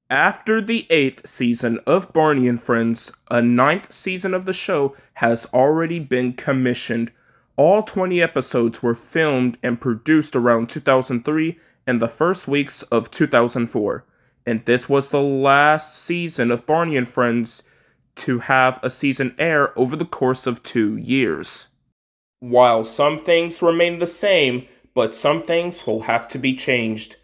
After the 8th season of Barney and Friends, a 9th season of the show has already been commissioned. All 20 episodes were filmed and produced around 2003 and the first weeks of 2004. And this was the last season of Barney and Friends to have a season air over the course of 2 years. While some things remain the same, but some things will have to be changed.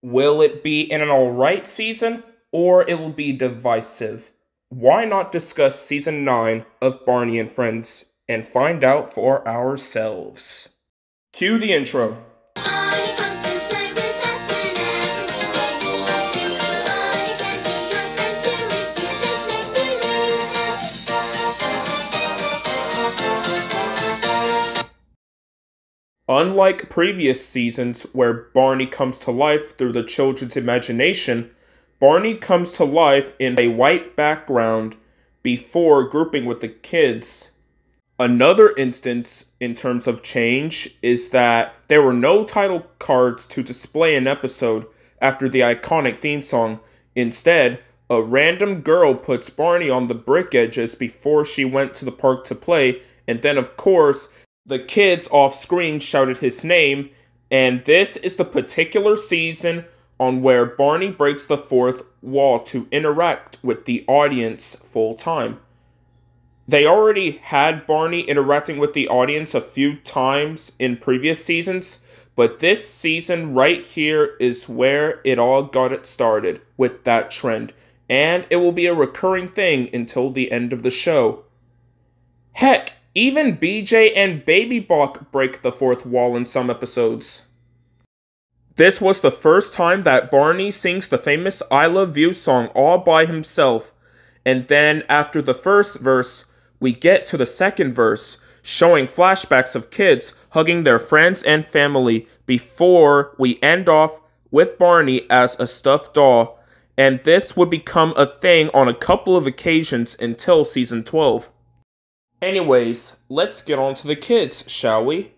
Will it be an alright season, or it will be divisive? Why not discuss Season 9 of Barney and Friends and find out for ourselves? Cue the intro. Unlike previous seasons where Barney comes to life through the children's imagination, Barney comes to life in a white background before grouping with the kids. Another instance in terms of change is that there were no title cards to display an episode after the iconic theme song. Instead, a random girl puts Barney on the brick edges before she went to the park to play, and then of course, the kids off-screen shouted his name, and this is the particular season on where Barney breaks the fourth wall to interact with the audience full-time. They already had Barney interacting with the audience a few times in previous seasons, but this season right here is where it all got it started with that trend, and it will be a recurring thing until the end of the show. Heck, even BJ and Baby Bop break the fourth wall in some episodes. This was the first time that Barney sings the famous I Love You song all by himself, and then after the first verse, we get to the second verse, showing flashbacks of kids hugging their friends and family before we end off with Barney as a stuffed doll, and this would become a thing on a couple of occasions until season 12. Anyways, let's get on to the kids, shall we?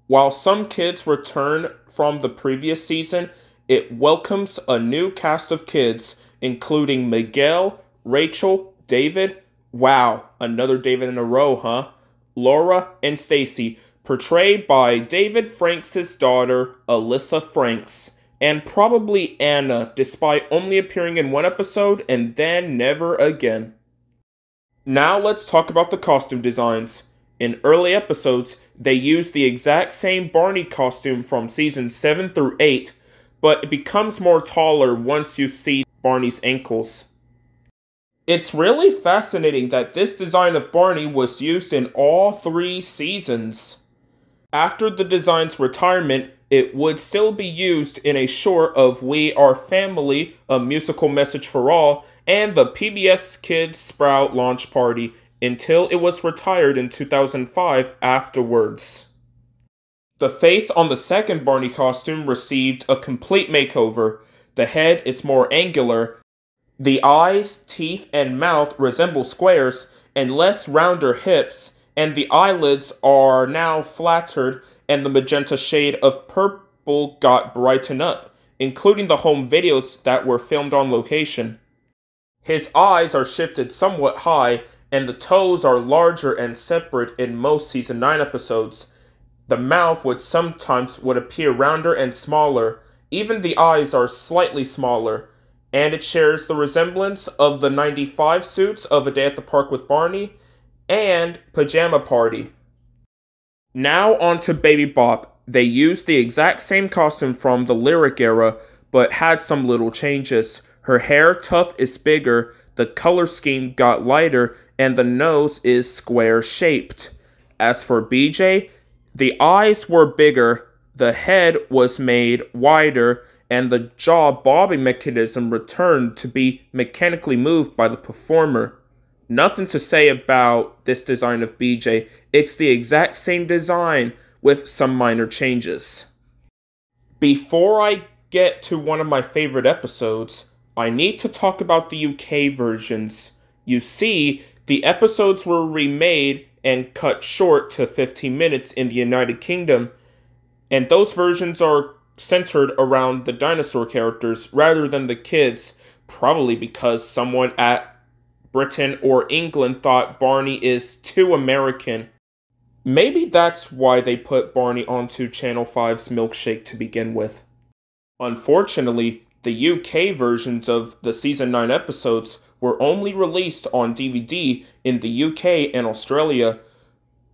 While some kids return from the previous season, it welcomes a new cast of kids, including Miguel, Rachel, David, wow, another David in a row, huh? Laura and Stacy, portrayed by David Franks' daughter, Alyssa Franks, and probably Anna, despite only appearing in one episode and then never again. Now let's talk about the costume designs. In early episodes, they used the exact same Barney costume from seasons 7 through 8, but it becomes more taller once you see Barney's ankles. It's really fascinating that this design of Barney was used in all 3 seasons. After the design's retirement, it would still be used in a short of We Are Family, A Musical Message for All, and the PBS Kids Sprout launch party until it was retired in 2005 afterwards. The face on the second Barney costume received a complete makeover. The head is more angular. The eyes, teeth, and mouth resemble squares and less rounder hips, and the eyelids are now flattered, and the magenta shade of purple got brightened up, including the home videos that were filmed on location. His eyes are shifted somewhat high, and the toes are larger and separate in most season 9 episodes. The mouth sometimes would appear rounder and smaller. Even the eyes are slightly smaller, and it shares the resemblance of the 95 suits of A Day at the Park with Barney and Pajama Party. Now on to Baby Bop. They used the exact same costume from the Lyric era, but had some little changes. Her hair tuft is bigger, the color scheme got lighter, and the nose is square-shaped. As for BJ, the eyes were bigger, the head was made wider, and the jaw bobbing mechanism returned to be mechanically moved by the performer. Nothing to say about this design of BJ, it's the exact same design with some minor changes. Before I get to one of my favorite episodes, I need to talk about the UK versions. You see, the episodes were remade and cut short to 15 minutes in the United Kingdom, and those versions are centered around the dinosaur characters rather than the kids, Probably because someone at Britain or England thought Barney is too American. Maybe that's why they put Barney onto Channel 5's Milkshake to begin with. Unfortunately, the UK versions of the season 9 episodes were only released on DVD in the UK and Australia,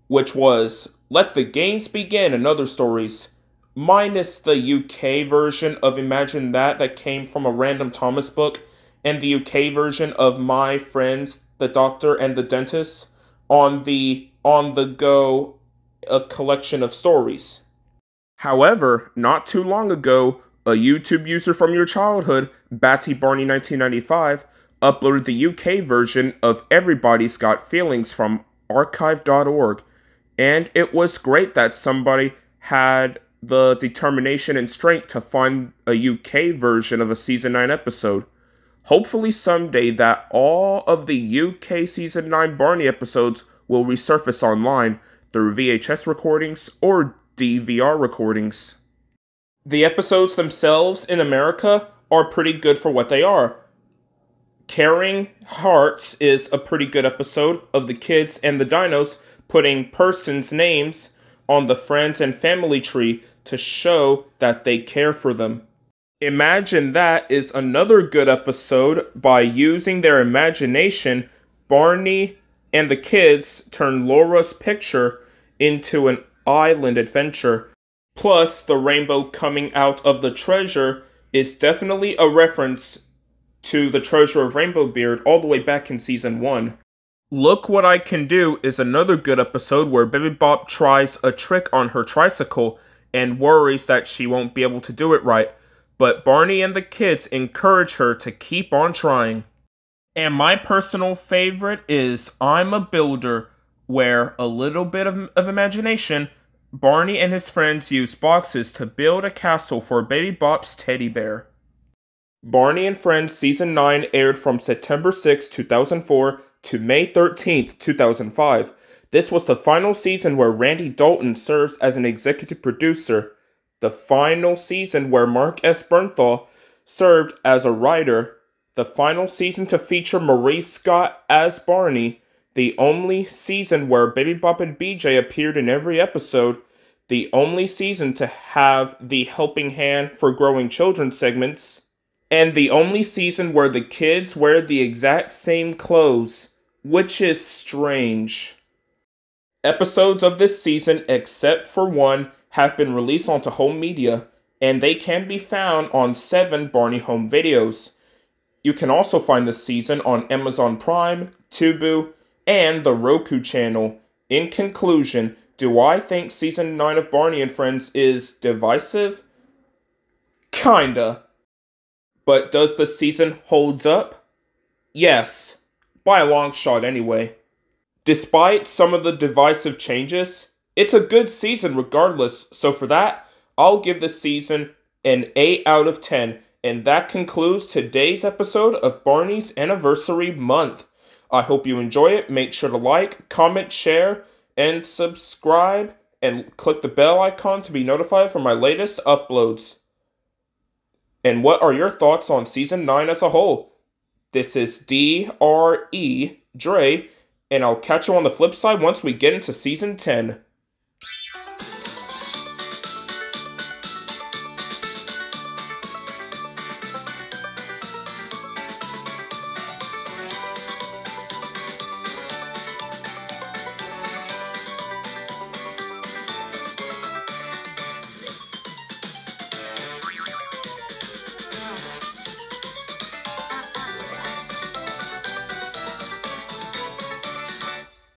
which was Let the Games Begin and Other Stories, minus the UK version of Imagine that came from a random Thomas book, and the UK version of My Friends, the Doctor and the Dentist, on the On-the-Go a collection of stories. However, not too long ago, a YouTube user from your childhood, BattyBarney1995, uploaded the UK version of Everybody's Got Feelings from archive.org, and it was great that somebody had the determination and strength to find a UK version of a Season 9 episode. Hopefully someday that all of the UK Season 9 Barney episodes will resurface online through VHS recordings or DVR recordings. The episodes themselves in America are pretty good for what they are. Caring Hearts is a pretty good episode of the kids and the dinos putting persons' names on the friends and family tree to show that they care for them. Imagine That is another good episode. By using their imagination, Barney and the kids turn Laura's picture into an island adventure. Plus, the rainbow coming out of the treasure is definitely a reference to the Treasure of Rainbow Beard all the way back in Season 1. Look What I Can Do is another good episode where Baby Bop tries a trick on her tricycle and worries that she won't be able to do it right, but Barney and the kids encourage her to keep on trying. And my personal favorite is I'm a Builder, where a little bit of imagination, Barney and his friends use boxes to build a castle for Baby Bop's teddy bear. Barney and Friends Season 9 aired from September 6, 2004 to May 13, 2005. This was the final season where Randy Dalton serves as an executive producer, the final season where Mark S. Bernthal served as a writer, the final season to feature Maurice Scott as Barney, the only season where Baby Bop and BJ appeared in every episode, the only season to have the Helping Hand for Growing Children segments, and the only season where the kids wear the exact same clothes, which is strange. Episodes of this season, except for one, have been released onto home media, and they can be found on 7 Barney Home Videos. You can also find the season on Amazon Prime, Tubu, and the Roku channel. In conclusion, do I think Season 9 of Barney and Friends is divisive? Kinda. But does the season hold up? Yes. By a long shot anyway. Despite some of the divisive changes, it's a good season regardless, so for that, I'll give the season an 8 out of 10, and that concludes today's episode of Barney's Anniversary Month. I hope you enjoy it. Make sure to like, comment, share, and subscribe, and click the bell icon to be notified for my latest uploads. And what are your thoughts on Season 9 as a whole? This is DRE, Dre, and I'll catch you on the flip side once we get into Season 10.